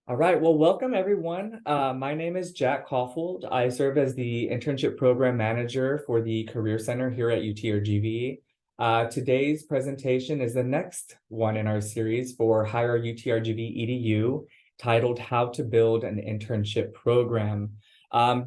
All right, well, welcome everyone. My name is Jack Caulfield. I serve as the Internship Program Manager for the Career Center here at UTRGV. Today's presentation is the next one in our series for HireUTRGV EDU, titled How to Build an Internship Program.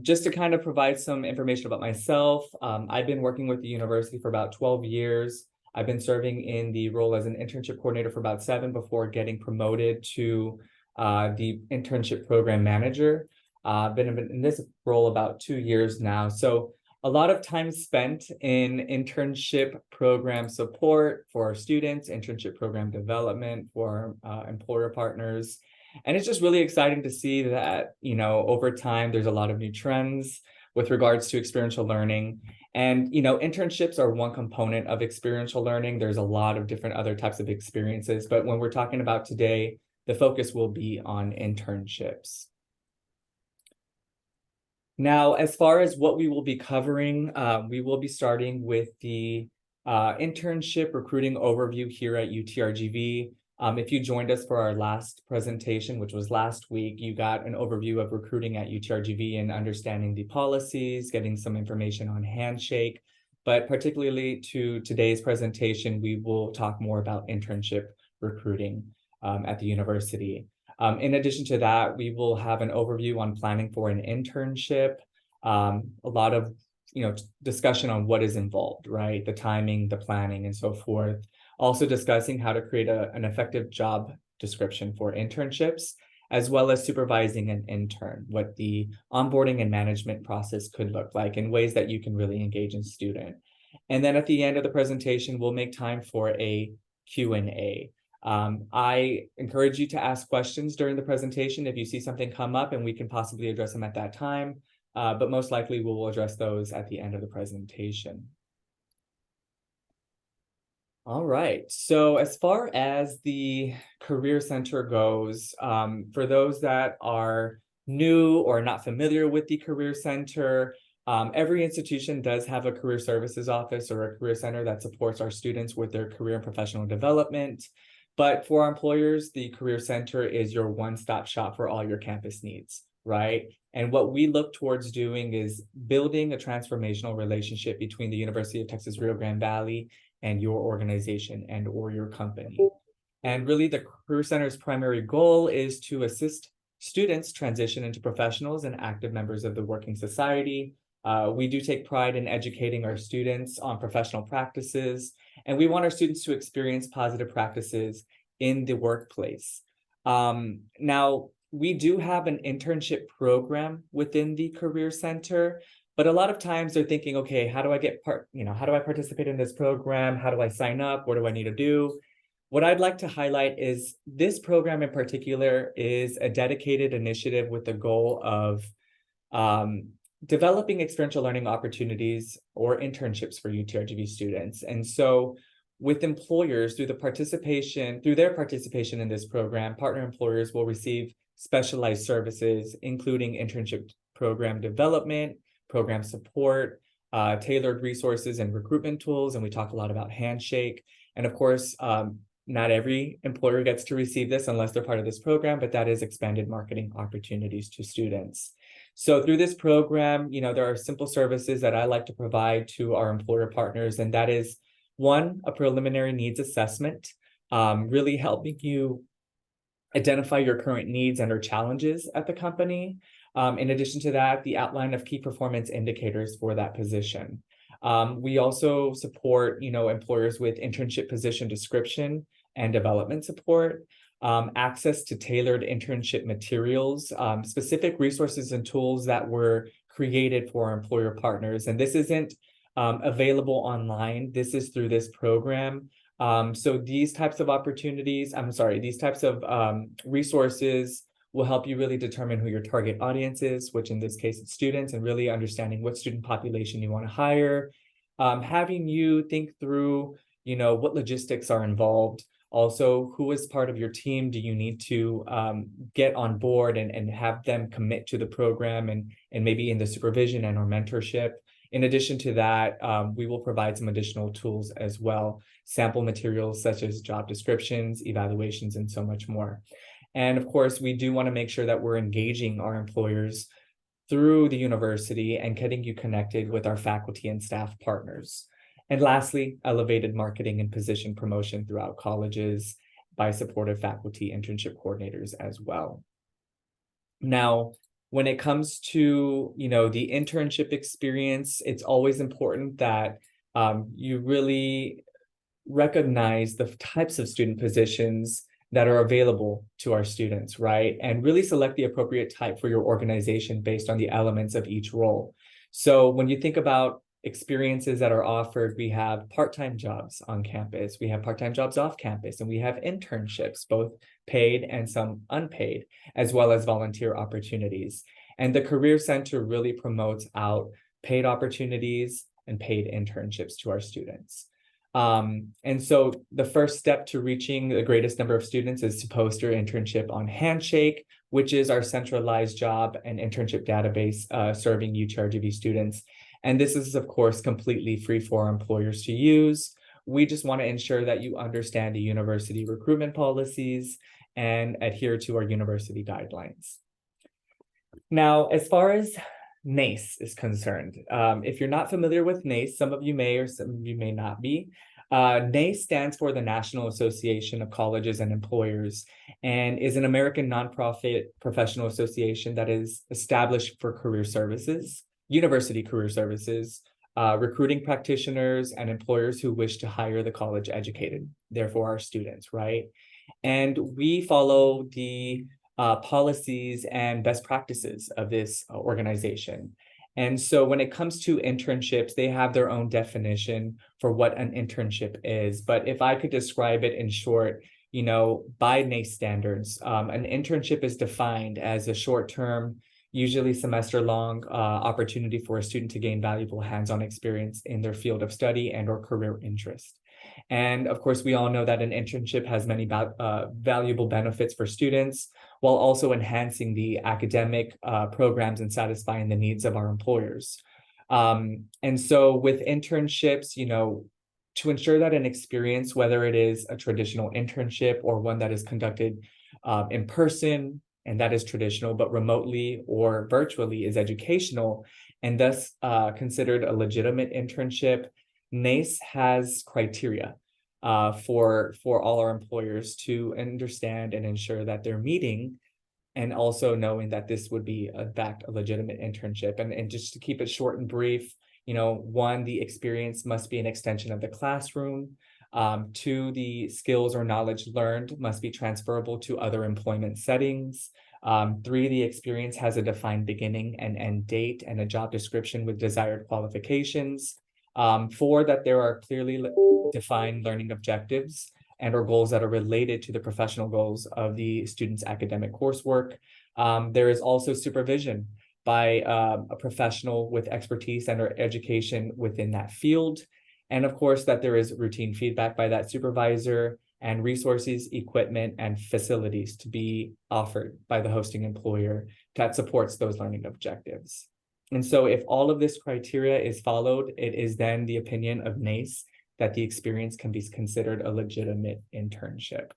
Just to kind of provide some information about myself, I've been working with the university for about 12 years. I've been serving in the role as an internship coordinator for about 7 before getting promoted to the internship program manager. I've been in this role about 2 years now. So a lot of time spent in internship program support for our students, internship program development for employer partners. And it's just really exciting to see that, over time, there's a lot of new trends with regards to experiential learning. And, internships are one component of experiential learning. There's a lot of different other types of experiences. But when we're talking about today, the focus will be on internships. Now, as far as what we will be covering, we will be starting with the internship recruiting overview here at UTRGV. If you joined us for our last presentation, which was last week, you got an overview of recruiting at UTRGV and understanding the policies, getting some information on Handshake. But particularly to today's presentation, we will talk more about internship recruiting at the university. In addition to that, we will have an overview on planning for an internship, a lot of discussion on what is involved, right? The timing, the planning, and so forth. Also discussing how to create an effective job description for internships, as well as supervising an intern, what the onboarding and management process could look like in ways that you can really engage a student. And then at the end of the presentation, we'll make time for a Q&A. I encourage you to ask questions during the presentation if you see something come up, and we can possibly address them at that time. But most likely we will address those at the end of the presentation. All right, so as far as the Career Center goes, for those that are new or not familiar with the Career Center, every institution does have a career services office or a career center that supports our students with their career and professional development. But for our employers, the Career Center is your one-stop shop for all your campus needs, right? And what we look towards doing is building a transformational relationship between the University of Texas Rio Grande Valley and your organization and or your company. And really the Career Center's primary goal is to assist students transition into professionals and active members of the working society. We do take pride in educating our students on professional practices, and we want our students to experience positive practices in the workplace. Now, we do have an internship program within the Career Center, but a lot of times they're thinking, okay, how do I how do I participate in this program? How do I sign up? What do I need to do? What I'd like to highlight is this program in particular is a dedicated initiative with the goal of developing experiential learning opportunities or internships for UTRGV students. And so with employers, through their participation in this program, partner employers will receive specialized services, including internship program development, program support, tailored resources and recruitment tools. And we talk a lot about Handshake. And of course, not every employer gets to receive this unless they're part of this program, but that is expanded marketing opportunities to students. So through this program, there are simple services that I like to provide to our employer partners, and that is one, a preliminary needs assessment, really helping you identify your current needs and or challenges at the company. In addition to that, the outline of key performance indicators for that position. We also support, employers with internship position description and development support, access to tailored internship materials, specific resources and tools that were created for our employer partners. And this isn't available online. This is through this program. So these types of resources will help you really determine who your target audience is, which in this case it's students, and really understanding what student population you want to hire, having you think through, what logistics are involved. Also, who is part of your team do you need to get on board and have them commit to the program and maybe in the supervision and or mentorship. In addition to that, we will provide some additional tools as well, sample materials such as job descriptions, evaluations, and so much more. And of course, we do want to make sure that we're engaging our employers through the university and getting you connected with our faculty and staff partners. And lastly, elevated marketing and position promotion throughout colleges by supportive faculty internship coordinators as well. Now, when it comes to, the internship experience, it's always important that you really recognize the types of student positions that are available to our students, right? And really select the appropriate type for your organization based on the elements of each role. So when you think about experiences that are offered, we have part-time jobs on campus, we have part-time jobs off campus, and we have internships, both paid and some unpaid, as well as volunteer opportunities. And the Career Center really promotes out paid opportunities and paid internships to our students. And so the first step to reaching the greatest number of students is to post your internship on Handshake, which is our centralized job and internship database serving UTRGV students. And this is, of course, completely free for our employers to use. We just want to ensure that you understand the university recruitment policies and adhere to our university guidelines. Now, as far as NACE is concerned, if you're not familiar with NACE, some of you may or some of you may not be. NACE stands for the National Association of Colleges and Employers and is an American nonprofit professional association that is established for career services, university career services, recruiting practitioners and employers who wish to hire the college educated, therefore our students, right? And we follow the policies and best practices of this organization. And so when it comes to internships, they have their own definition for what an internship is. But if I could describe it in short, by NACE standards, an internship is defined as a short-term, usually semester-long opportunity for a student to gain valuable hands-on experience in their field of study and or career interest. And of course, we all know that an internship has many valuable benefits for students, while also enhancing the academic programs and satisfying the needs of our employers. And so with internships, to ensure that an experience, whether it is a traditional internship or one that is conducted in person, and that is traditional, but remotely or virtually is educational, and thus considered a legitimate internship, NACE has criteria for all our employers to understand and ensure that they're meeting, and also knowing that this would be in fact a legitimate internship. And just to keep it short and brief, one, the experience must be an extension of the classroom. Two, the skills or knowledge learned must be transferable to other employment settings. Three, the experience has a defined beginning and end date and a job description with desired qualifications. Four, that there are clearly defined learning objectives and or goals that are related to the professional goals of the student's academic coursework. There is also supervision by a professional with expertise and or education within that field. And of course, that there is routine feedback by that supervisor and resources, equipment, and facilities to be offered by the hosting employer that supports those learning objectives. And so if all of this criteria is followed, it is then the opinion of NACE that the experience can be considered a legitimate internship.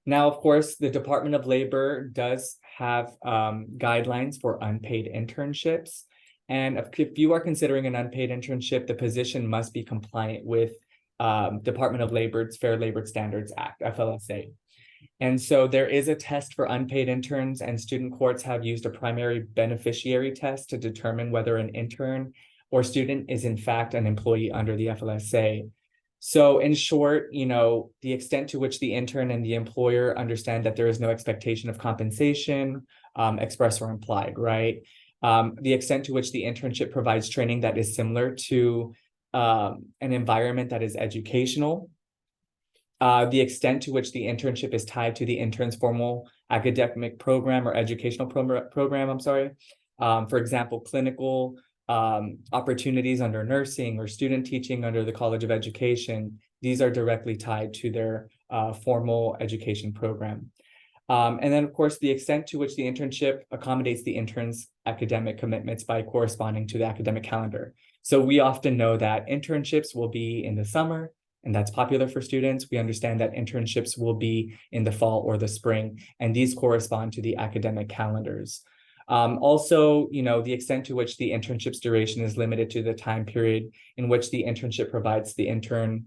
Now, of course, the Department of Labor does have guidelines for unpaid internships. And if you are considering an unpaid internship, the position must be compliant with Department of Labor's Fair Labor Standards Act, FLSA. And so there is a test for unpaid interns, and student courts have used a primary beneficiary test to determine whether an intern or student is in fact an employee under the FLSA. So in short, the extent to which the intern and the employer understand that there is no expectation of compensation, express or implied, right? The extent to which the internship provides training that is similar to an environment that is educational, the extent to which the internship is tied to the intern's formal academic program or educational program, for example, clinical opportunities under nursing or student teaching under the College of Education. These are directly tied to their formal education program. And then, of course, the extent to which the internship accommodates the intern's academic commitments by corresponding to the academic calendar. So we often know that internships will be in the summer, and that's popular for students. We understand that internships will be in the fall or the spring, and these correspond to the academic calendars. Also, the extent to which the internship's duration is limited to the time period in which the internship provides the intern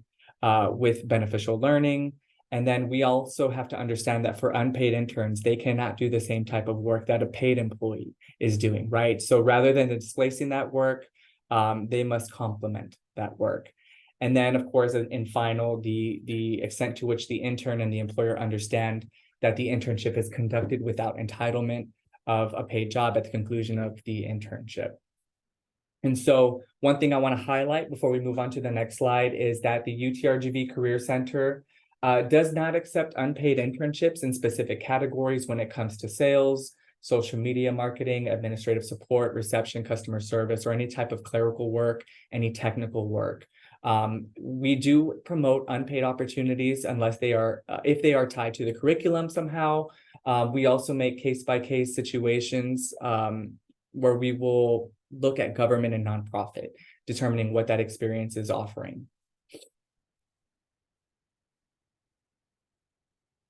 with beneficial learning. And then we also have to understand that for unpaid interns, they cannot do the same type of work that a paid employee is doing, right? So rather than displacing that work, they must complement that work. And then, of course, in final, the extent to which the intern and the employer understand that the internship is conducted without entitlement of a paid job at the conclusion of the internship. And so one thing I want to highlight before we move on to the next slide is that the UTRGV Career Center does not accept unpaid internships in specific categories when it comes to sales, social media marketing, administrative support, reception, customer service, or any type of clerical work, any technical work. We do promote unpaid opportunities unless they are, if they are tied to the curriculum somehow. We also make case-by-case situations where we will look at government and nonprofit, determining what that experience is offering.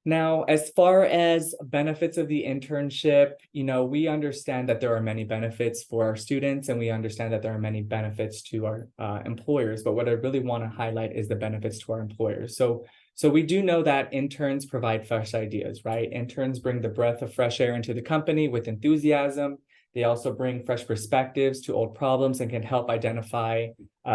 Now, as far as benefits of the internship, we understand that there are many benefits for our students, and we understand that there are many benefits to our employers. But what I really want to highlight is the benefits to our employers. So we do know that interns provide fresh ideas, right? Interns bring the breath of fresh air into the company with enthusiasm. They also bring fresh perspectives to old problems and can help identify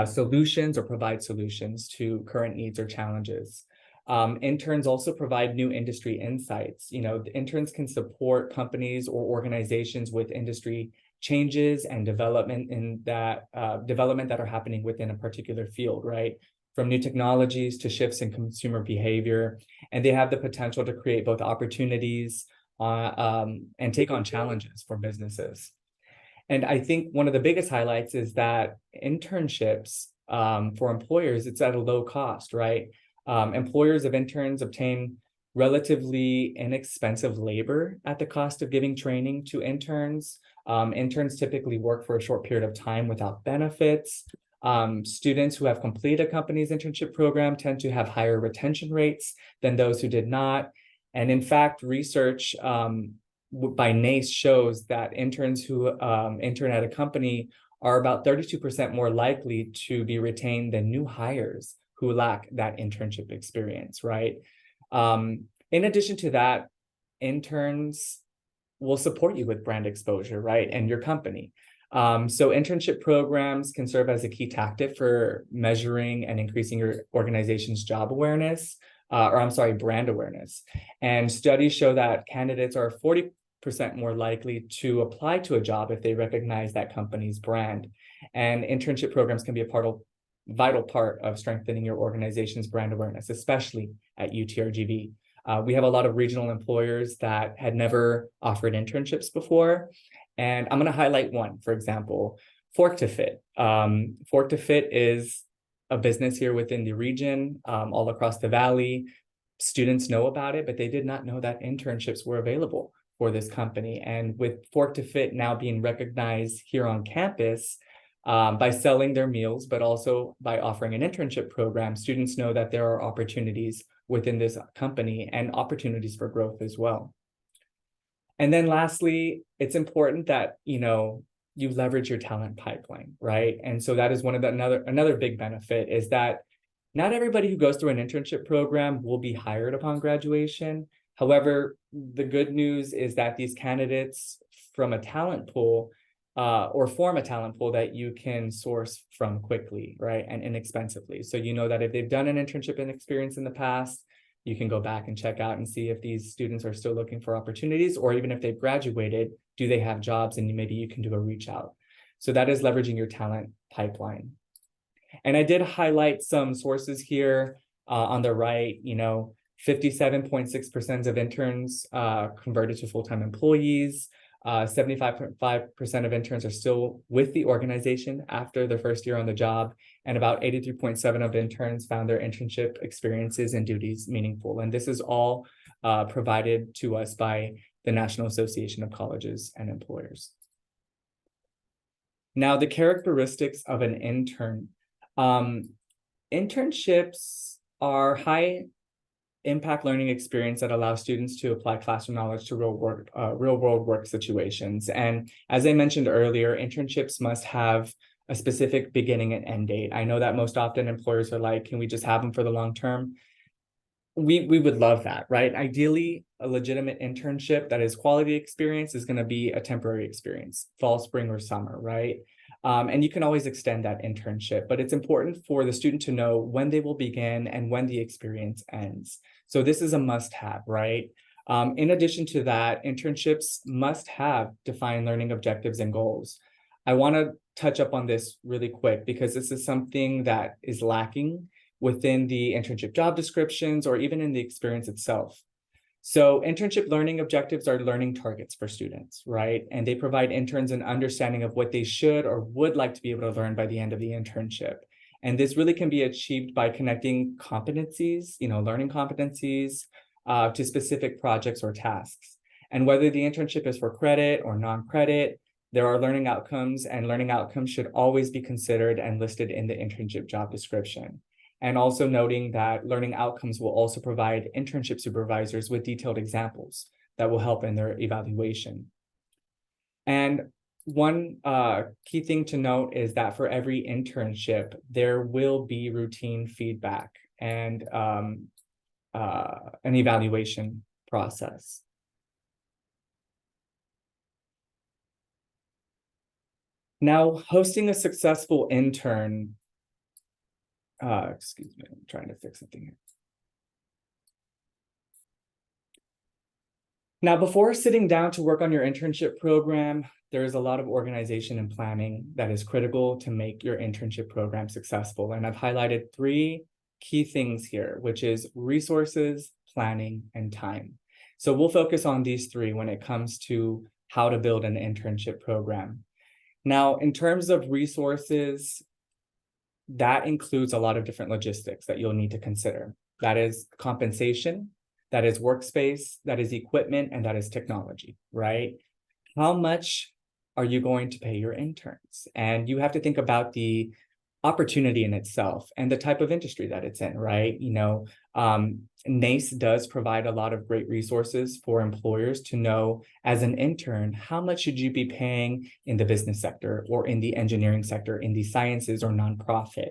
solutions or provide solutions to current needs or challenges. Interns also provide new industry insights. The interns can support companies or organizations with industry changes and development that are happening within a particular field, right? From new technologies to shifts in consumer behavior. And they have the potential to create both opportunities and take on challenges for businesses. And I think one of the biggest highlights is that internships for employers, it's at a low cost, right? Employers of interns obtain relatively inexpensive labor at the cost of giving training to interns. Interns typically work for a short period of time without benefits. Students who have completed a company's internship program tend to have higher retention rates than those who did not. And in fact, research by NACE shows that interns who intern at a company are about 32% more likely to be retained than new hires who lack that internship experience, right? In addition to that, interns will support you with brand exposure, right? And your company. So internship programs can serve as a key tactic for measuring and increasing your organization's job awareness, brand awareness. And studies show that candidates are 40% more likely to apply to a job if they recognize that company's brand. And internship programs can be a vital part of strengthening your organization's brand awareness, especially at UTRGV. We have a lot of regional employers that had never offered internships before. And I'm going to highlight one, for example, Fork to Fit. Fork to Fit is a business here within the region, all across the valley. Students know about it, but they did not know that internships were available for this company. And with Fork to Fit now being recognized here on campus, by selling their meals, but also by offering an internship program, students know that there are opportunities within this company and opportunities for growth as well. And then lastly, it's important that, you leverage your talent pipeline, right? And so that is one of another big benefit is that not everybody who goes through an internship program will be hired upon graduation. However, the good news is that these candidates from a talent pool or form a talent pool that you can source from quickly, right? And inexpensively. So you know that if they've done an internship and experience in the past, you can go back and check out and see if these students are still looking for opportunities, or even if they've graduated, do they have jobs, and maybe you can do a reach out. So that is leveraging your talent pipeline. And I did highlight some sources here on the right. 57.6% of interns converted to full-time employees. 75.5% of interns are still with the organization after their first year on the job, and about 83.7% of interns found their internship experiences and duties meaningful. And this is all provided to us by the National Association of Colleges and Employers. Now, the characteristics of an intern. Internships are high impact learning experience that allows students to apply classroom knowledge to real world work situations. And as I mentioned earlier, internships must have a specific beginning and end date. I know that most often employers are like, can we just have them for the long term? We would love that, right? Ideally, a legitimate internship that is quality experience is going to be a temporary experience, fall, spring, or summer, right? And you can always extend that internship, but it's important for the student to know when they will begin and when the experience ends. So this is a must-have, right? In addition to that, internships must have defined learning objectives and goals. I want to touch up on this really quick because this is something that is lacking within the internship job descriptions or even in the experience itself. So internship learning objectives are learning targets for students, right? And they provide interns an understanding of what they should or would like to be able to learn by the end of the internship. And this really can be achieved by connecting competencies, learning competencies to specific projects or tasks. And whether the internship is for credit or non-credit, there are learning outcomes, and learning outcomes should always be considered and listed in the internship job description. And also noting that learning outcomes will also provide internship supervisors with detailed examples that will help in their evaluation. And one key thing to note is that for every internship, there will be routine feedback and an evaluation process. Now, hosting a successful intern, excuse me, I'm trying to fix something here. Now, before sitting down to work on your internship program, there is a lot of organization and planning that is critical to make your internship program successful. And I've highlighted 3 key things here, which is resources, planning, and time. So we'll focus on these 3 when it comes to how to build an internship program. Now, in terms of resources, that includes a lot of different logistics that you'll need to consider. That is compensation, that is workspace, that is equipment, and that is technology, right? How much are you going to pay your interns? And you have to think about the opportunity in itself and the type of industry that it's in, right? NACE does provide a lot of great resources for employers to know as an intern, how much should you be paying in the business sector or in the engineering sector, in the sciences or nonprofit?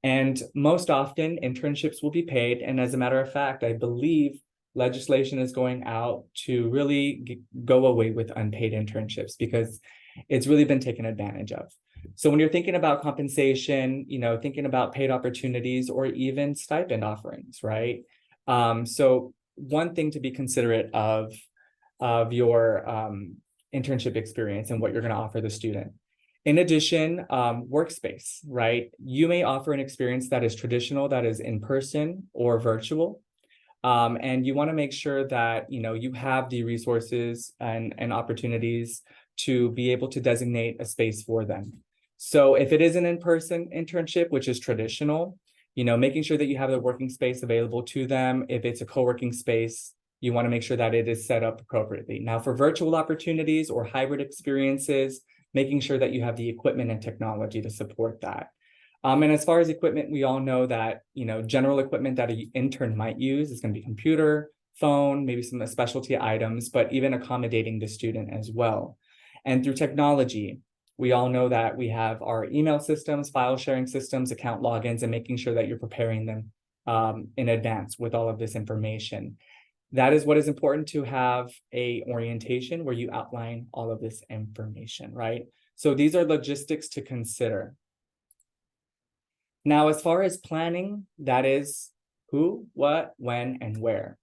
And most often internships will be paid. And as a matter of fact, I believe legislation is going out to really go away with unpaid internships because it's really been taken advantage of. So when you're thinking about compensation, thinking about paid opportunities or even stipend offerings, right? So one thing to be considerate of your internship experience and what you're going to offer the student. In addition, workspace, right? You may offer an experience that is traditional, that is in person or virtual. And you want to make sure that, you have the resources and opportunities to be able to designate a space for them. So if it is an in-person internship, which is traditional, making sure that you have the working space available to them. If it's a co-working space, you want to make sure that it is set up appropriately. Now, for virtual opportunities or hybrid experiences, making sure that you have the equipment and technology to support that. And as far as equipment, we all know that, general equipment that an intern might use is going to be computer, phone, maybe some specialty items, but even accommodating the student as well. And through technology, we all know that we have our email systems, file sharing systems, account logins, and making sure that you're preparing them in advance with all of this information. That is what is important, to have a orientation where you outline all of this information, right? So these are logistics to consider. Now, as far as planning, that is who, what, when, and where.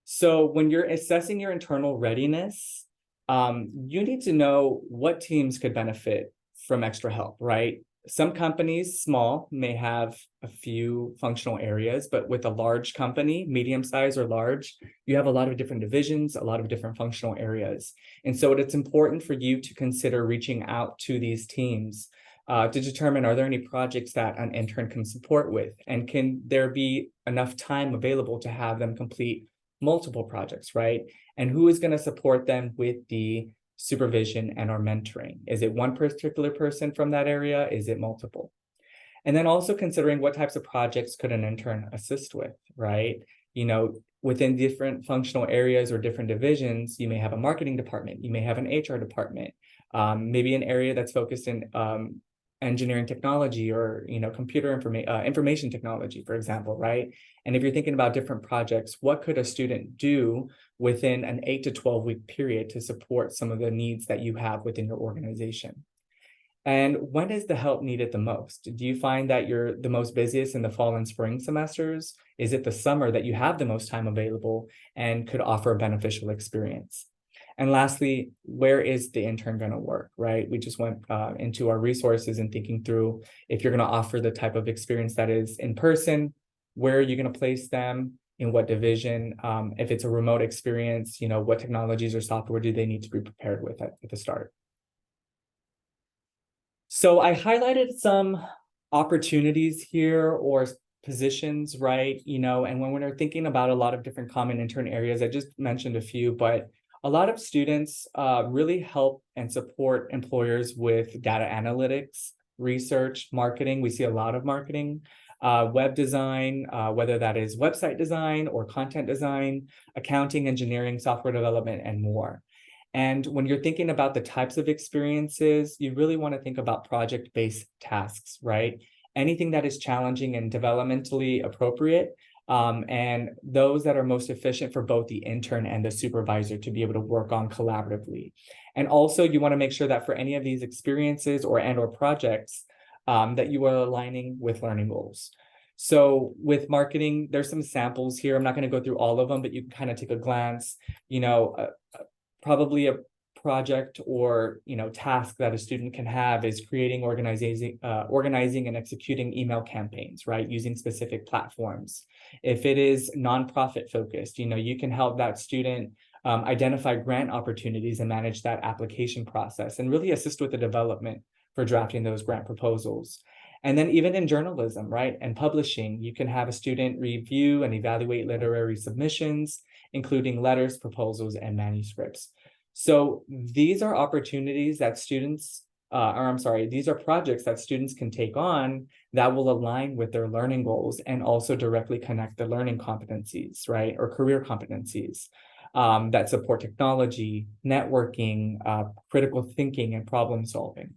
So when you're assessing your internal readiness, you need to know what teams could benefit from extra help, right? Some companies, small, may have a few functional areas, but with a large company, medium size or large, you have a lot of different divisions, a lot of different functional areas. And so it's important for you to consider reaching out to these teams to determine, are there any projects that an intern can support with? And can there be enough time available to have them complete multiple projects, right? And who is going to support them with the supervision and or mentoring? Is it one particular person from that area? Is it multiple? And then also considering what types of projects could an intern assist with, right? Within different functional areas or different divisions, you may have a marketing department, you may have an HR department, maybe an area that's focused in engineering technology or computer information technology, for example, right? And if you're thinking about different projects, what could a student do within an 8 to 12 week period to support some of the needs that you have within your organization? And when is the help needed the most? Do you find that you're the most busiest in the fall and spring semesters? Is it the summer that you have the most time available and could offer a beneficial experience? And lastly, where is the intern going to work, right? We just went into our resources and thinking through if you're going to offer the type of experience that is in person, where are you going to place them, in what division? If it's a remote experience, what technologies or software do they need to be prepared with at the start? So I highlighted some opportunities here or positions, right? And when we're thinking about a lot of different common intern areas, I just mentioned a few, but a lot of students really help and support employers with data analytics, research, marketing. We see a lot of marketing, web design, whether that is website design or content design, accounting, engineering, software development, and more. And when you're thinking about the types of experiences, you really want to think about project-based tasks, right? Anything that is challenging and developmentally appropriate, and those that are most efficient for both the intern and the supervisor to be able to work on collaboratively. And also you want to make sure that for any of these experiences or projects, that you are aligning with learning goals. So with marketing, there's some samples here. I'm not going to go through all of them, but you can kind of take a glance. Probably a project or task that a student can have is creating, organizing and executing email campaigns, right, using specific platforms. If it is nonprofit focused, you can help that student identify grant opportunities and manage that application process and really assist with the development for drafting those grant proposals. And then even in journalism, right, and publishing, you can have a student review and evaluate literary submissions, including letters, proposals, and manuscripts. So these are opportunities that these are projects that students can take on that will align with their learning goals and also directly connect the learning competencies, right, or career competencies that support technology, networking, critical thinking, and problem solving.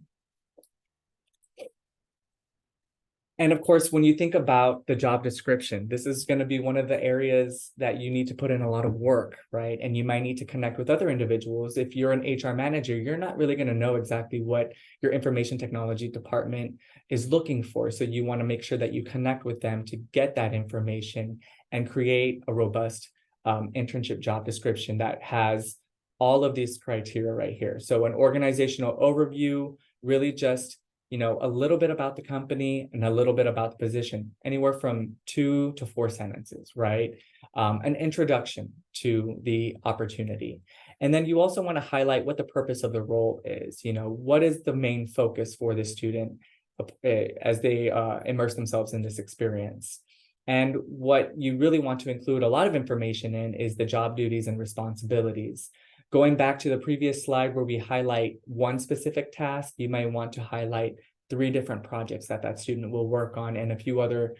And of course, when you think about the job description, this is going to be one of the areas that you need to put in a lot of work, right? And you might need to connect with other individuals. If you're an HR manager, you're not really going to know exactly what your information technology department is looking for. So you want to make sure that you connect with them to get that information and create a robust internship job description that has all of these criteria right here. So an organizational overview, really just a little bit about the company and a little bit about the position, anywhere from 2 to 4 sentences, right? An introduction to the opportunity. And then you also want to highlight what the purpose of the role is. What is the main focus for the student as they immerse themselves in this experience? And what you really want to include a lot of information in is the job duties and responsibilities. Going back to the previous slide where we highlight one specific task, you might want to highlight 3 different projects that student will work on and a few other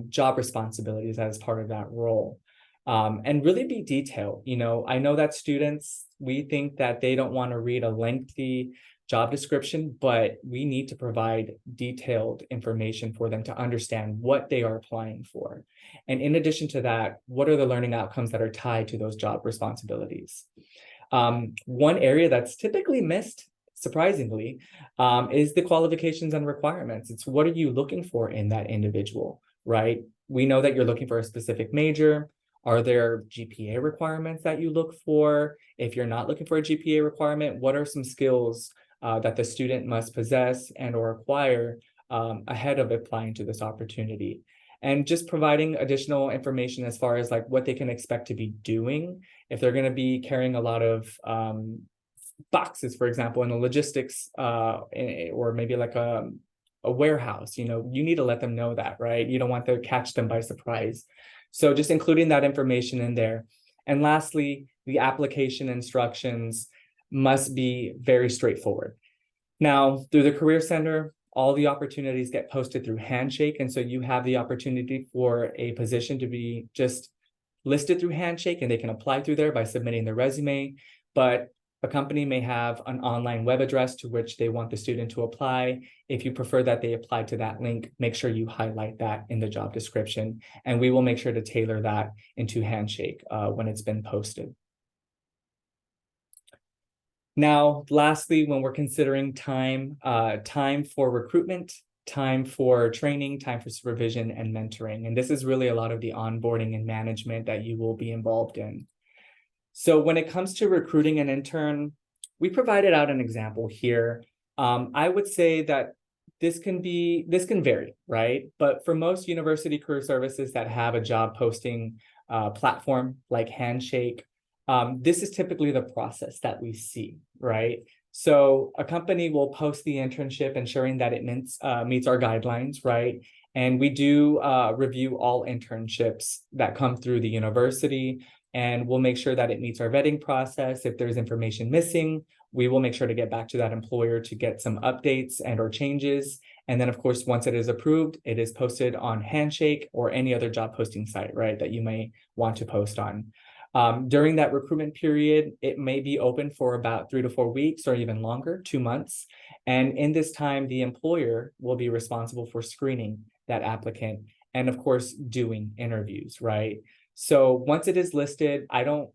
job responsibilities as part of that role. And really be detailed. I know that students, we think that they don't want to read a lengthy job description, but we need to provide detailed information for them to understand what they are applying for. And in addition to that, what are the learning outcomes that are tied to those job responsibilities? One area that's typically missed, surprisingly, is the qualifications and requirements. It's what are you looking for in that individual, right? We know that you're looking for a specific major. Are there GPA requirements that you look for? If you're not looking for a GPA requirement, what are some skills that the student must possess and or acquire ahead of applying to this opportunity? And just providing additional information as far as like what they can expect to be doing. If they're going to be carrying a lot of boxes, for example, in a logistics or maybe like a warehouse, you need to let them know that, right? You don't want to catch them by surprise. So just including that information in there. And lastly, the application instructions must be very straightforward. Now, through the Career Center, all the opportunities get posted through Handshake. And so you have the opportunity for a position to be just listed through Handshake, and they can apply through there by submitting their resume. But a company may have an online web address to which they want the student to apply. If you prefer that they apply to that link, make sure you highlight that in the job description, and we will make sure to tailor that into Handshake when it's been posted. Now, lastly, when we're considering time for recruitment, time for training, time for supervision and mentoring. And this is really a lot of the onboarding and management that you will be involved in. So when it comes to recruiting an intern, we provided out an example here. I would say that this can vary, right? But for most university career services that have a job posting platform like Handshake, this is typically the process that we see, right? So a company will post the internship, ensuring that it meets our guidelines, right? And we do review all internships that come through the university, and we'll make sure that it meets our vetting process. If there's information missing, we will make sure to get back to that employer to get some updates and or changes. And then, of course, once it is approved, it is posted on Handshake or any other job posting site, right, that you may want to post on. During that recruitment period, it may be open for about 3 to 4 weeks or even longer, 2 months. And in this time, the employer will be responsible for screening that applicant and, of course, doing interviews, right? So once it is listed, I don't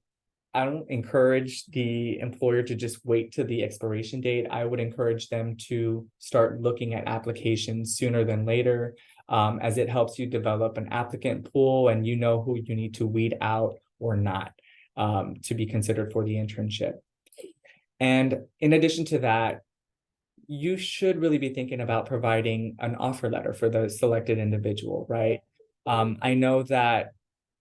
encourage the employer to just wait to the expiration date. I would encourage them to start looking at applications sooner than later, as it helps you develop an applicant pool and you know who you need to weed out or not to be considered for the internship. And in addition to that, you should really be thinking about providing an offer letter for the selected individual, right? I know that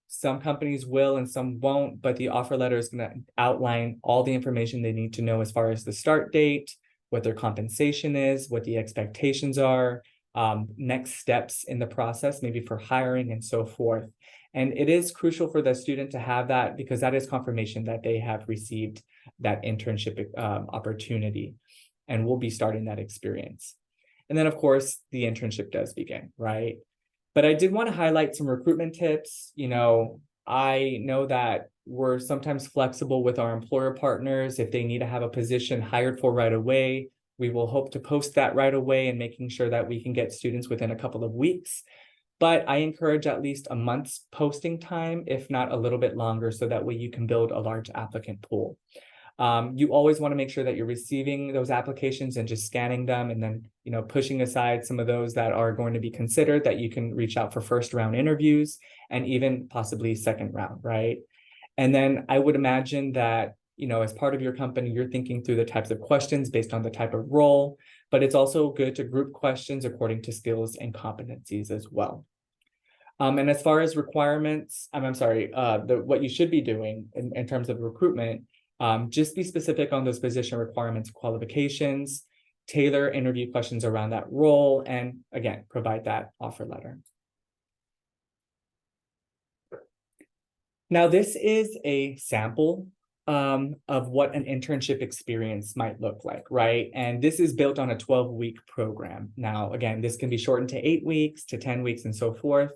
some companies will and some won't, but the offer letter is going to outline all the information they need to know as far as the start date, what their compensation is, what the expectations are, next steps in the process, maybe for hiring and so forth. And it is crucial for the student to have that, because that is confirmation that they have received that internship opportunity and will be starting that experience. And then, of course, the internship does begin, right? But I did want to highlight some recruitment tips. You know, I know that we're sometimes flexible with our employer partners. If they need to have a position hired for right away, we will hope to post that right away and making sure that we can get students within a couple of weeks. But I encourage at least a month's posting time, if not a little bit longer, so that way you can build a large applicant pool. You always want to make sure that you're receiving those applications and just scanning them, and then, you know, pushing aside some of those that are going to be considered, that you can reach out for first round interviews and even possibly second round, right? And then I would imagine that, you know, as part of your company, you're thinking through the types of questions based on the type of role, but it's also good to group questions according to skills and competencies as well. And as far as requirements, what you should be doing in terms of recruitment, just be specific on those position requirements, qualifications, tailor interview questions around that role, and again, provide that offer letter. Now, this is a sample of what an internship experience might look like, right? And this is built on a 12-week program. Now, again, this can be shortened to 8 weeks, to 10 weeks, and so forth.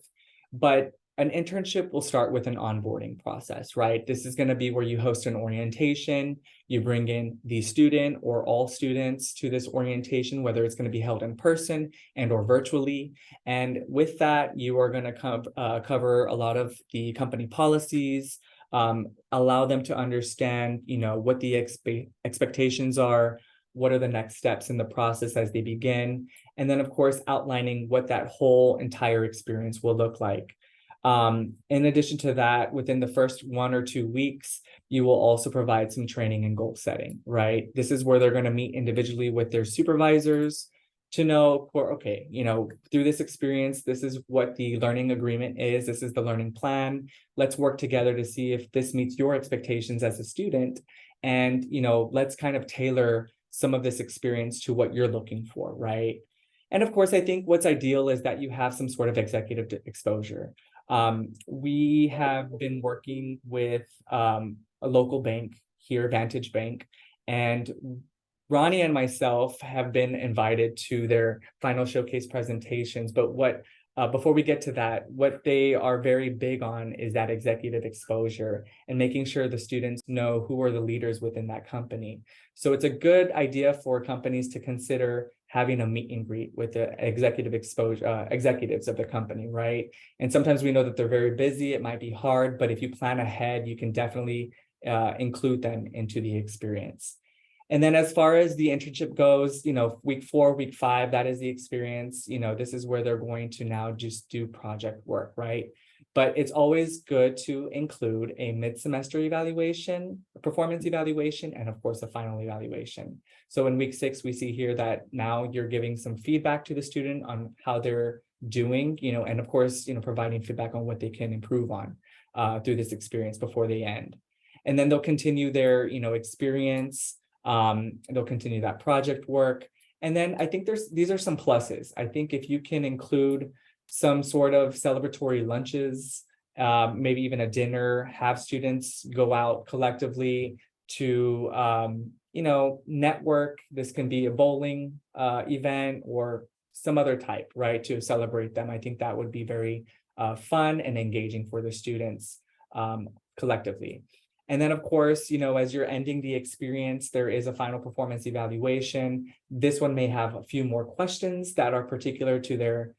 But an internship will start with an onboarding process, right? This is going to be where you host an orientation. You bring in the student or all students to this orientation, whether it's going to be held in person and or virtually. And with that, you are going to cover a lot of the company policies, allow them to understand, you know, what the expectations are, what are the next steps in the process as they begin, and then, of course, outlining what that whole entire experience will look like. In addition to that, within the first 1 or 2 weeks, you will also provide some training and goal setting, right? This is where they're going to meet individually with their supervisors to know, okay, you know, through this experience, this is what the learning agreement is. This is the learning plan. Let's work together to see if this meets your expectations as a student. And, you know, let's kind of tailor some of this experience to what you're looking for, right? And of course, I think what's ideal is that you have some sort of executive exposure. We have been working with a local bank here, Vantage Bank, and Ronnie and myself have been invited to their final showcase presentations, but before we get to that, what they are very big on is that executive exposure and making sure the students know who are the leaders within that company. So it's a good idea for companies to consider having a meet and greet with the executives of the company, right? And sometimes we know that they're very busy, it might be hard, but if you plan ahead, you can definitely include them into the experience. And then as far as the internship goes, week 4, week 5, that is the experience. This is where they're going to now just do project work, right? But it's always good to include a mid-semester evaluation, a performance evaluation, and of course, a final evaluation. So in week 6, we see here that now you're giving some feedback to the student on how they're doing, and of course, providing feedback on what they can improve on through this experience before they end. And then they'll continue their, experience. They'll continue that project work. And then I think these are some pluses. I think if you can include some sort of celebratory lunches, maybe even a dinner, have students go out collectively to, network. This can be a bowling event or some other type, right, to celebrate them. I think that would be very fun and engaging for the students collectively. And then, of course, as you're ending the experience, there is a final performance evaluation. This one may have a few more questions that are particular to their,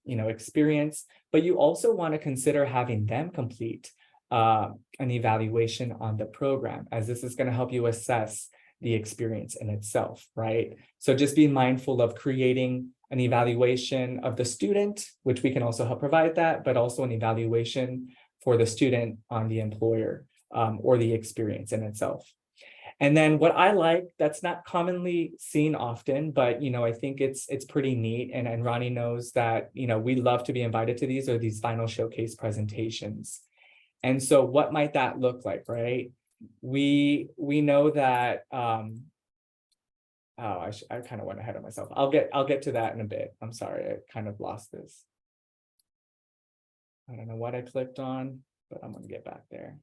experience, but you also want to consider having them complete an evaluation on the program, as this is going to help you assess the experience in itself, right? So just be mindful of creating an evaluation of the student, which we can also help provide that, but also an evaluation for the student on the employer. Or the experience in itself. And then what I like, that's not commonly seen often, but I think it's pretty neat. And Ronnie knows that we love to be invited to these final showcase presentations. And so what might that look like, right? We know that I kind of went ahead of myself. I'll get to that in a bit. I'm sorry, I kind of lost this. I don't know what I clicked on, but I'm gonna get back there.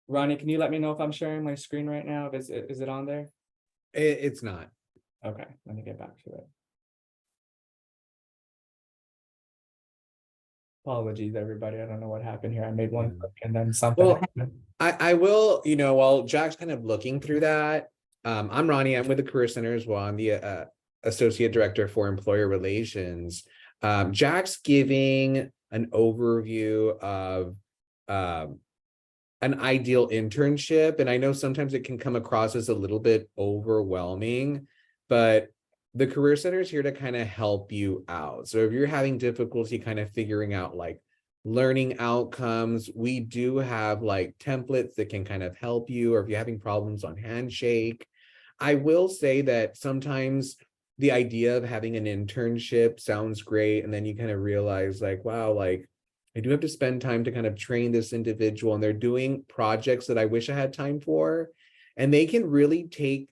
Ronnie, can you let me know if I'm sharing my screen right now? Is it on there? It's not. Okay, let me get back to it. Apologies, everybody. I don't know what happened here. I made one click and then something happened. I will, while Jack's kind of looking through that, I'm Ronnie. I'm with the Career Center as well. I'm the Associate Director for Employer Relations. Jack's giving an overview of an ideal internship. And I know sometimes it can come across as a little bit overwhelming, but the Career Center is here to kind of help you out. So if you're having difficulty kind of figuring out like learning outcomes, we do have like templates that can kind of help you, or if you're having problems on Handshake. I will say that sometimes the idea of having an internship sounds great, and then you kind of realize like, wow, like I do have to spend time to kind of train this individual, and they're doing projects that I wish I had time for, and they can really take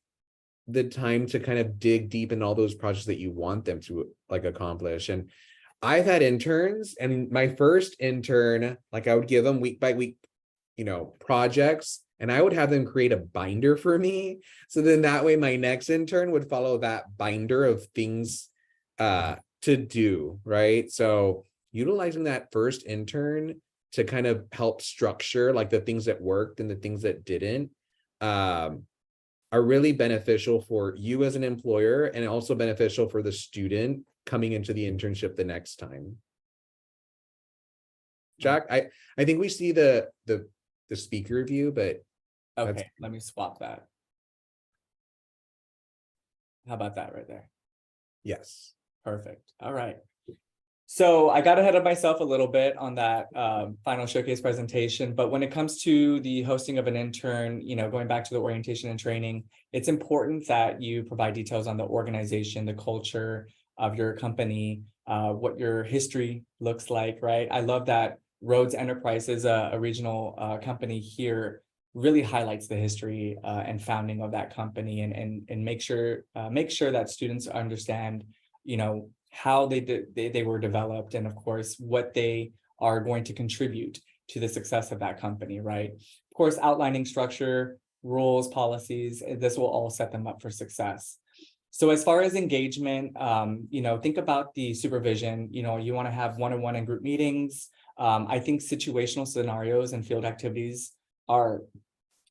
the time to kind of dig deep in all those projects that you want them to like accomplish. And I've had interns, and my first intern, like I would give them week by week, projects, and I would have them create a binder for me. So then that way my next intern would follow that binder of things to do, right? So utilizing that first intern to kind of help structure like the things that worked and the things that didn't are really beneficial for you as an employer, and also beneficial for the student coming into the internship the next time. Jack, I think we see the speaker view, but okay, let me swap that. How about that right there? Yes. Perfect. All right. So I got ahead of myself a little bit on that final showcase presentation, but when it comes to the hosting of an intern, going back to the orientation and training, it's important that you provide details on the organization, the culture of your company, what your history looks like, right? I love that Rhodes Enterprises, a regional company here, really highlights the history and founding of that company, and make sure that students understand, how they were developed, and of course what they are going to contribute to the success of that company, right? Of course, outlining structure, rules, policies, this will all set them up for success. So as far as engagement, think about the supervision. You want to have one-on-one and group meetings. I think situational scenarios and field activities are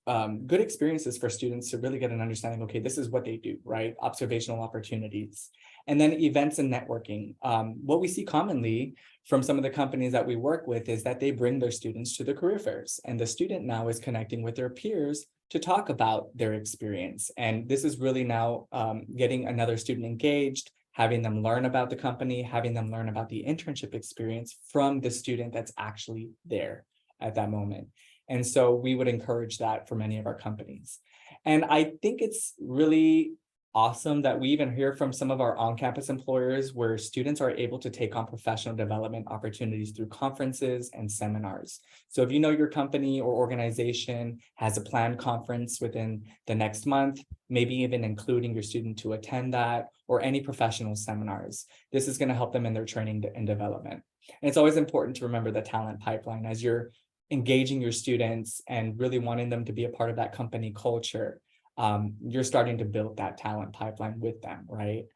good experiences for students to really get an understanding. Okay, this is what they do, right? Observational opportunities. And then events and networking. What we see commonly from some of the companies that we work with is that they bring their students to the career fairs, and the student now is connecting with their peers to talk about their experience. And this is really now getting another student engaged, having them learn about the company, having them learn about the internship experience from the student that's actually there at that moment. And so we would encourage that for many of our companies. And I think it's really awesome that we even hear from some of our on-campus employers where students are able to take on professional development opportunities through conferences and seminars. So if you know your company or organization has a planned conference within the next month, maybe even including your student to attend that, or any professional seminars, this is going to help them in their training and development. And it's always important to remember the talent pipeline as you're engaging your students and really wanting them to be a part of that company culture. You're starting to build that talent pipeline with them, right?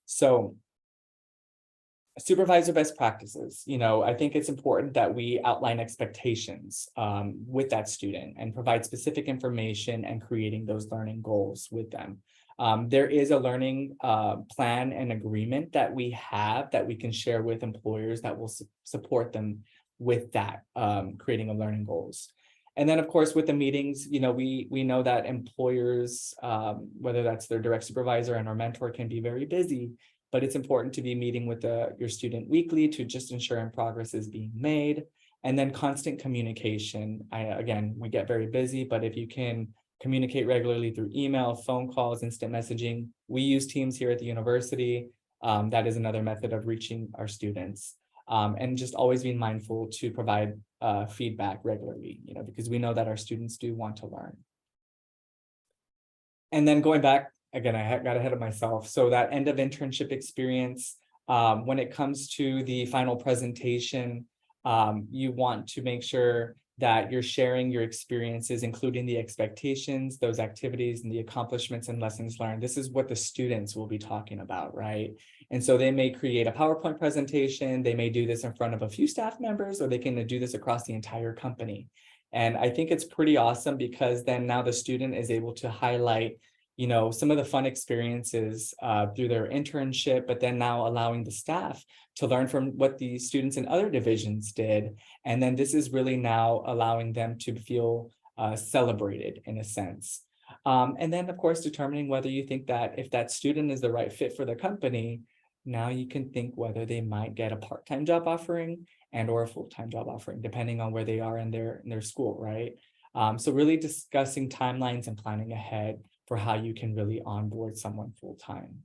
So supervisor best practices, I think it's important that we outline expectations with that student and provide specific information and creating those learning goals with them. There is a learning plan and agreement that we have that we can share with employers that will support them with that, creating a learning goals. And then, of course, with the meetings, we know that employers, whether that's their direct supervisor and our mentor, can be very busy, but it's important to be meeting with your student weekly to just ensure progress is being made. And then constant communication. Again, we get very busy, but if you can communicate regularly through email, phone calls, instant messaging, we use Teams here at the university. That is another method of reaching our students. And just always being mindful to provide feedback regularly, because we know that our students do want to learn. And then going back, again, I got ahead of myself. So that end of internship experience, when it comes to the final presentation, you want to make sure that you're sharing your experiences, including the expectations, those activities, and the accomplishments and lessons learned. This is what the students will be talking about, right? And so they may create a PowerPoint presentation. They may do this in front of a few staff members, or they can do this across the entire company. And I think it's pretty awesome because then now the student is able to highlight some of the fun experiences through their internship, but then now allowing the staff to learn from what the students in other divisions did. And then this is really now allowing them to feel celebrated in a sense. And then, of course, determining whether you think that if that student is the right fit for the company, now you can think whether they might get a part-time job offering and or a full-time job offering, depending on where they are in their school, right? So really discussing timelines and planning ahead for how you can really onboard someone full-time.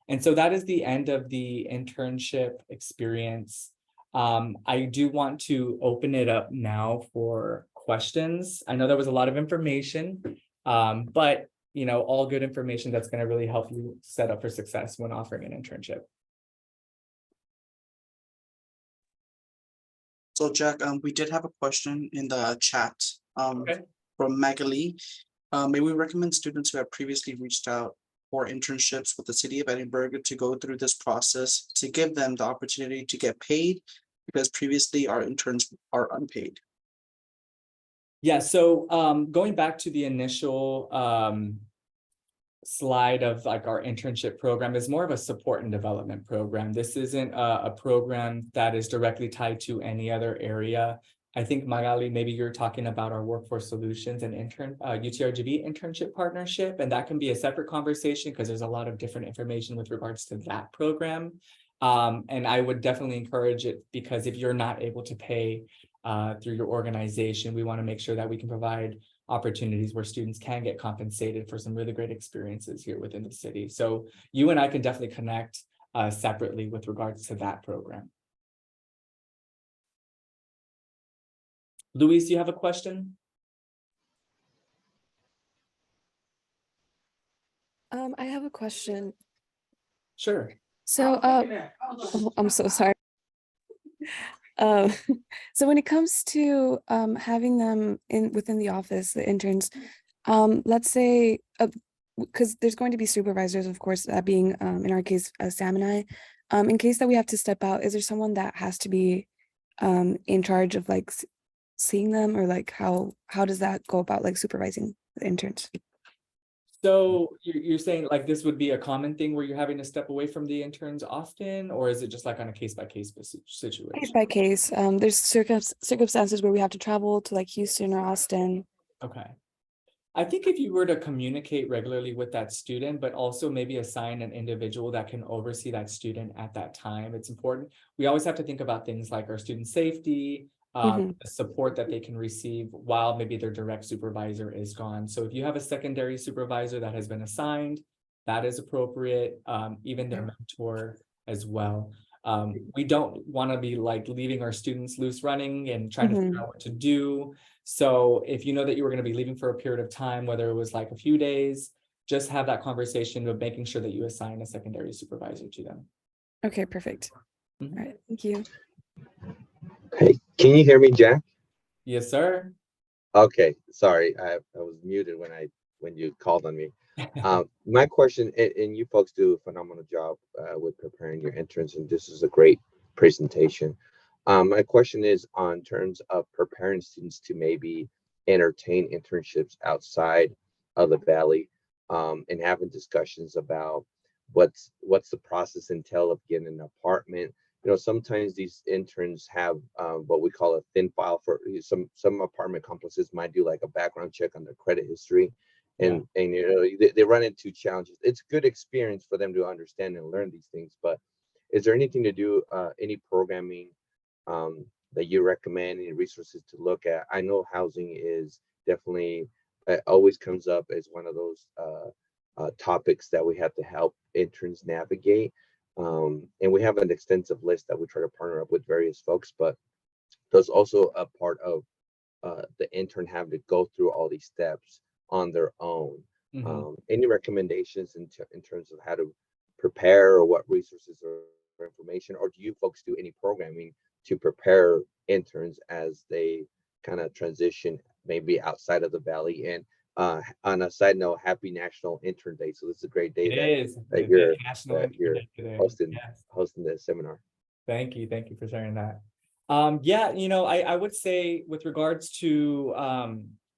And so that is the end of the internship experience. I do want to open it up now for questions. I know there was a lot of information, but all good information that's going to really help you set up for success when offering an internship. So Jack, we did have a question in the chat Okay. from Magali. May we recommend students who have previously reached out for internships with the city of Edinburgh to go through this process to give them the opportunity to get paid, because previously our interns are unpaid? Yeah, so going back to the initial slide of like our internship program is more of a support and development program. This isn't a program that is directly tied to any other area. I think, Magali, maybe you're talking about our workforce solutions and UTRGV internship partnership, and that can be a separate conversation because there's a lot of different information with regards to that program. And I would definitely encourage it, because if you're not able to pay through your organization, we want to make sure that we can provide opportunities where students can get compensated for some really great experiences here within the city. So you and I can definitely connect separately with regards to that program. Luis, do you have a question? I have a question. Sure. So, I'm so sorry. So when it comes to having them within the office, the interns, let's say, because there's going to be supervisors, of course, that being in our case, Sam and I. In case that we have to step out, is there someone that has to be in charge of like seeing them, or like how does that go about, like supervising the interns? So you're saying like this would be a common thing where you're having to step away from the interns often, or is it just like on a case-by-case Case situation? by case. There's circumstances where we have to travel to like Houston or Austin. Okay. I think if you were to communicate regularly with that student, but also maybe assign an individual that can oversee that student at that time, it's important. We always have to think about things like our student safety, Mhm. the support that they can receive while maybe their direct supervisor is gone. So if you have a secondary supervisor that has been assigned, that is appropriate, even their mentor as well. We don't want to be like leaving our students loose running and trying to figure Mhm. out what to do. So if you know that you were going to be leaving for a period of time, whether it was like a few days, just have that conversation of making sure that you assign a secondary supervisor to them. Okay, perfect. Mhm. All right, thank you. Hey, can you hear me, Jack? Yes, sir. Okay, sorry, I was muted when you called on me. My question, and you folks do a phenomenal job with preparing your entrance, and this is a great presentation. My question is on terms of preparing students to maybe entertain internships outside of the Valley, and having discussions about what's the process entail of getting an apartment. Sometimes these interns have what we call a thin file. For some apartment complexes might do like a background check on their credit history, and they run into challenges. It's a good experience for them to understand and learn these things, but is there anything to do, any programming that you recommend, any resources to look at? I know housing is definitely always comes up as one of those topics that we have to help interns navigate. And we have an extensive list that we try to partner up with various folks, but there's also a part of the intern having to go through all these steps on their own. Mhm. Any recommendations in terms of how to prepare, or what resources or information, or do you folks do any programming to prepare interns as they kind of transition maybe outside of the Valley? And on a side note, happy National Intern Day. So this is a great day It is. that It is you're National that Intern you're Day today. hosting Yes. hosting this seminar. Thank you. Thank you for sharing that. Yeah, I would say with regards to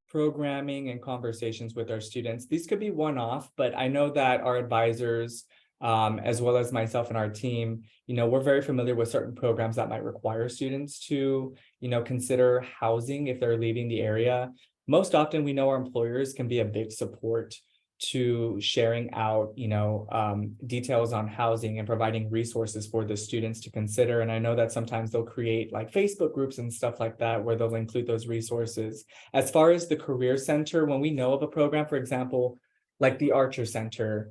programming and conversations with our students, these could be one-off, but I know that our advisors, as well as myself and our team, we're very familiar with certain programs that might require students to, consider housing if they're leaving the area. Most often, we know our employers can be a big support to sharing out, details on housing and providing resources for the students to consider. And I know that sometimes they'll create like Facebook groups and stuff like that, where they'll include those resources. As far as the Career Center, when we know of a program, for example, like the Archer Center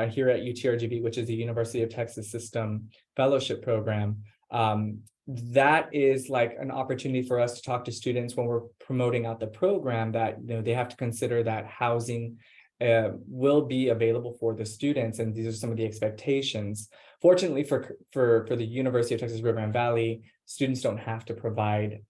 here at UTRGV, which is the University of Texas System Fellowship Program, that is like an opportunity for us to talk to students when we're promoting out the program, that they have to consider that housing will be available for the students, and these are some of the expectations. Fortunately for the University of Texas Rio Grande Valley, students don't have to provide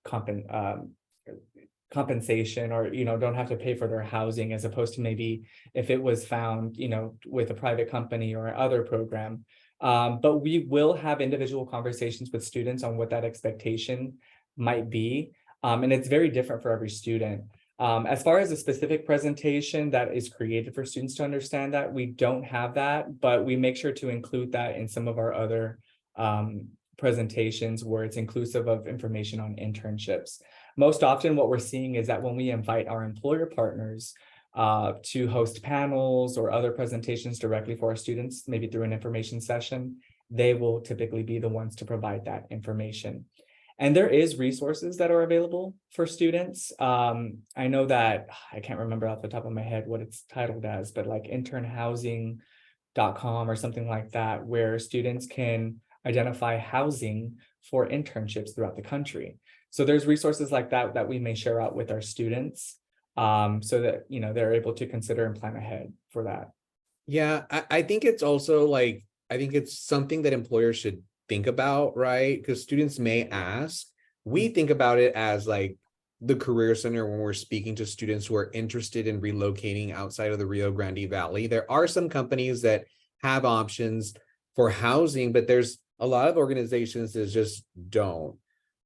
compensation, or don't have to pay for their housing, as opposed to maybe if it was found with a private company or other program. But we will have individual conversations with students on what that expectation might be, and it's very different for every student. As far as a specific presentation that is created for students to understand that, we don't have that, but we make sure to include that in some of our other presentations where it's inclusive of information on internships. Most often what we're seeing is that when we invite our employer partners to host panels or other presentations directly for our students, maybe through an information session, they will typically be the ones to provide that information. And there is resources that are available for students. I know that I can't remember off the top of my head what it's titled as, but like internhousing.com or something like that, where students can identify housing for internships throughout the country. So there's resources like that that we may share out with our students, so that they're able to consider and plan ahead for that. Yeah, I think it's also like, I think it's something that employers should think about, right? Because students may ask, we think about it as like the Career Center when we're speaking to students who are interested in relocating outside of the Rio Grande Valley. There are some companies that have options for housing, but there's a lot of organizations that just don't.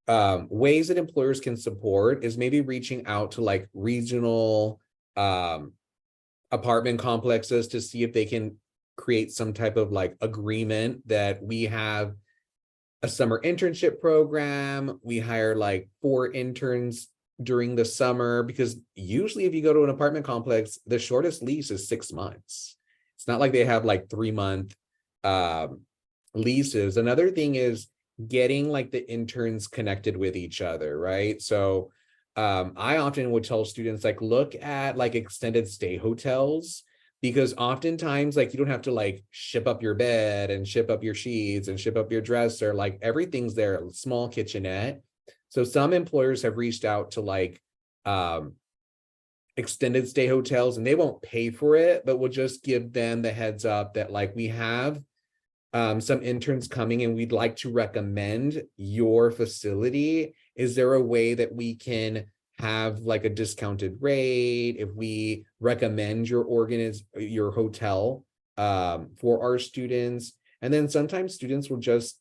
Ways that employers can support is maybe reaching out to like regional apartment complexes to see if they can create some type of like agreement that we have a summer internship program. We hire like 4 interns during the summer, because usually if you go to an apartment complex, the shortest lease is 6 months. It's not like they have like 3-month leases. Another thing is getting like the interns connected with each other, right? So I often would tell students like, look at like extended stay hotels, because oftentimes like you don't have to like ship up your bed and ship up your sheets and ship up your dresser, like everything's there, a small kitchenette. So some employers have reached out to like extended stay hotels, and they won't pay for it, but we'll just give them the heads up that like we have some interns coming and we'd like to recommend your facility. Is there a way that we can have like a discounted rate if we recommend your hotel for our students? And then sometimes students will just,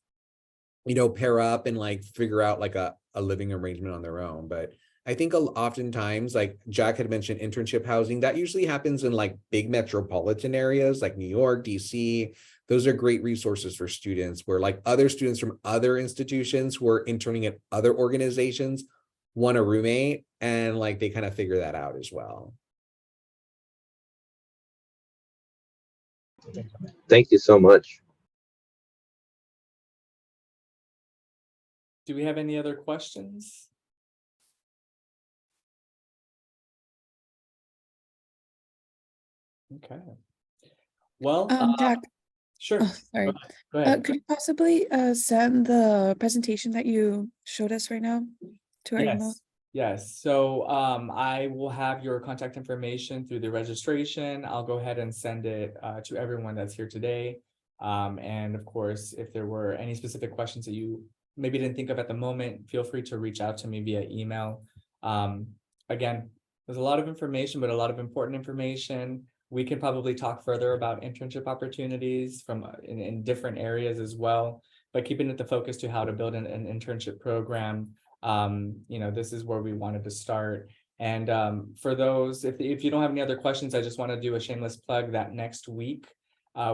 you know, pair up and like figure out like a living arrangement on their own. But I think oftentimes, like Jack had mentioned, internship housing, that usually happens in like big metropolitan areas like New York, DC. Those are great resources for students, where like other students from other institutions who are interning at other organizations want a roommate, and like they kind of figure that out as well. Thank you so much. Do we have any other questions? Okay. Well, Jack, sure. oh, sorry. Go ahead. Could you possibly send the presentation that you showed us right now to our email? Yes. So I will have your contact information through the registration. I'll go ahead and send it to everyone that's here today. And of course, if there were any specific questions that you maybe didn't think of at the moment, feel free to reach out to me via email. Again, there's a lot of information, but a lot of important information. We can probably talk further about internship opportunities from in different areas as well, but keeping it the focus to how to build an internship program. You know, this is where we wanted to start. And for those, if you don't have any other questions, I just want to do a shameless plug that next week,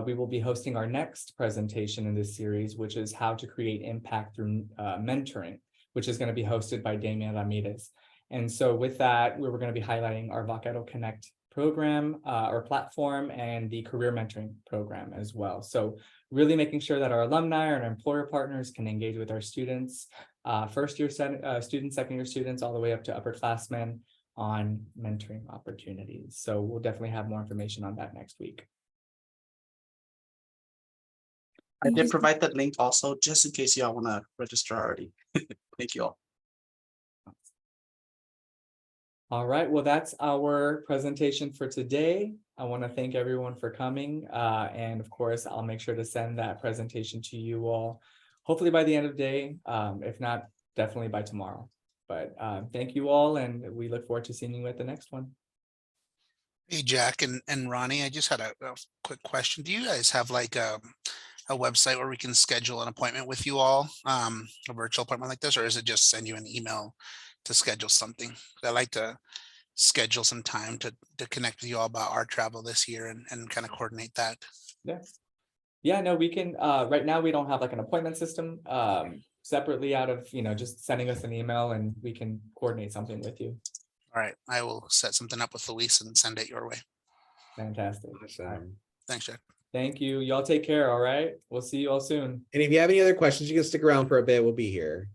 we will be hosting our next presentation in this series, which is how to create impact through mentoring, which is going to be hosted by Damian Ramirez. And so with that, we were going to be highlighting our Vaquero Connect program or platform and the career mentoring program as well. So really making sure that our alumni and our employer partners can engage with our students, first year students, second year students, all the way up to upperclassmen on mentoring opportunities. So we'll definitely have more information on that next week. I did provide that link also, just in case y'all want to register already. Thank you all. All right, well, that's our presentation for today. I want to thank everyone for coming. And of course, I'll make sure to send that presentation to you all, hopefully by the end of the day, if not, definitely by tomorrow. But thank you all, and we look forward to seeing you at the next one. Hey, Jack and Ronnie, I just had a quick question. Do you guys have like a website where we can schedule an appointment with you all, a virtual appointment like this, or is it just send you an email to schedule something? I like to schedule some time to connect with you all about our travel this year and kind of coordinate that. Yeah, no, we can, right now we don't have like an appointment system separately out of, you know, just sending us an email and we can coordinate something with you. All right, I will set something up with Luis and send it your way. Fantastic. Awesome. Thanks, Jack. Thank you. Y'all take care. All right. We'll see you all soon. And if you have any other questions, you can stick around for a bit. We'll be here.